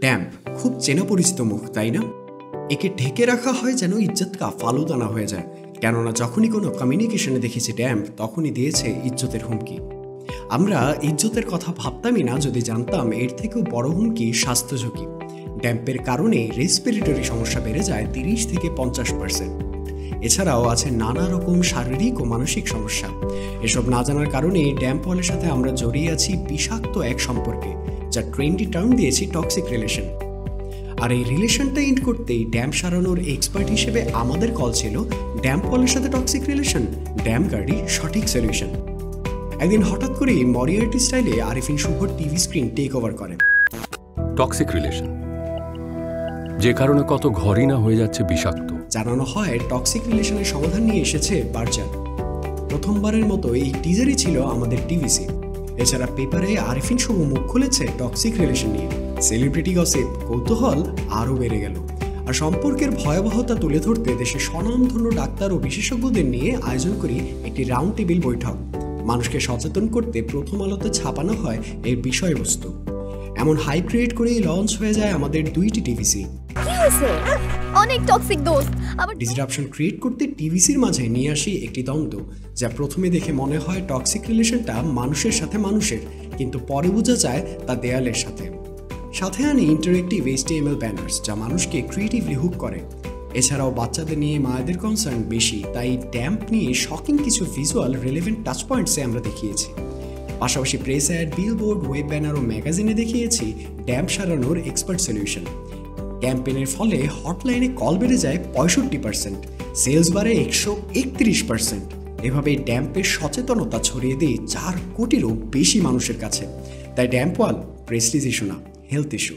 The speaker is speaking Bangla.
ড্যাম্প খুব চেনা পরিচিত মুখ, তাই না? একে ঢেকে রাখা হয় যেন ইজ্জত কা ফালুদানা হয়ে যায়। কেননা যখনই কোনো কমিউনিকেশনে দেখেছি ড্যাম্প, তখনই দিয়েছে ইজ্জতের হুমকি। আমরা ইজ্জতের কথা ভাবতামই না যদি জানতাম এর থেকেও বড় হুমকি স্বাস্থ্য ঝুঁকি। ড্যাম্পের কারণে রেসপিরেটরি সমস্যা বেড়ে যায় 30 থেকে 50%। এছাড়াও আছে নানা রকম শারীরিক ও মানসিক সমস্যা। এসব না জানার কারণে ড্যাম্প ওয়ালের সাথে আমরা জড়িয়ে আছি বিষাক্ত এক সম্পর্কে, যা ট্রেন্ডি টার্ম দিয়েছি টক্সিক রিলেশন। আর এই রিলেশনটা এন্ড করতেই ড্যাম্প সারানোর এক্সপার্ট হিসেবে আমাদের কল ছিল ড্যাম্প ওয়ালের সাথে টক্সিক রিলেশন, ড্যাম্প গার্ডই সঠিক সলিউশন। একদিন হঠাৎ করেই মরিয়ার্টি স্টাইলে আরিফিন শুভর টিভি স্ক্রিন টেক ওভার করে। টক্সিক রিলেশন, যে কারণে কত ঘরই না হয়ে যাচ্ছে বিষাক্ত। জানানো হয় টক্সিক রিলেশনের সমাধান নিয়ে এসেছে বার্জার। প্রথমবারের মতো এই টিজারই ছিল আমাদের টিভিসি। এছাড়া পেপারে আরিফিন শুভ মুখ খুলেছে টক্সিক রিলেশন নিয়ে। সেলিব্রিটি গসিপ, কৌতূহল আরও বেড়ে গেল। আর সম্পর্কের ভয়াবহতা তুলে ধরতে দেশের স্বনামধন্য ডাক্তার ও বিশেষজ্ঞদের নিয়ে আয়োজন করি একটি রাউন্ড টেবিল বৈঠক। মানুষকে সচেতন করতে প্রথম আলোতে ছাপানো হয় এর বিষয়বস্তু। এমন হাইপ ক্রিয়েট করেই লঞ্চ হয়ে যায় আমাদের 2টি টিভিসি। অনেক টক্সিক দোস্ত। ডিসরাপশন ক্রিয়েট করতে টিভিসির মাঝে নিয়ে আসি একটি দ্বন্দ্ব, যা প্রথমে দেখে মনে হয় টক্সিক রিলেশনটা মানুষের সাথে মানুষের, কিন্তু পরে বোঝা যায় তা দেয়ালের সাথে। সাথে আনি ইন্টারেক্টিভ HTML ব্যানার্স, যা মানুষকে ক্রিয়েটিভলি হুক করে। এছাড়াও বাচ্চাদের নিয়ে মায়েদের কনসার্ন বেশি, তাই ড্যাম্প নিয়ে শকিং কিছু ভিজুয়াল রিলেভেন্ট টাচ পয়েন্টসে আমরা দেখিয়েছি। পাশাপাশি press ad, billboard, web banner ও ম্যাগাজিনে দেখিয়েছি ড্যাম্প সারানোর এক্সপার্ট সলিউশন। ক্যাম্পেইনের ফলে হটলাইনে কল বেড়ে যায় 65%, সেলস বাড়ে 131%। এভাবে ড্যাম্পের সচেতনতা ছড়িয়ে দিয়ে 4 কোটিরও বেশি মানুষের কাছে। তাই ড্যাম্প ওয়াল প্রেস্টিজ ইস্যু না, হেলথ ইস্যু।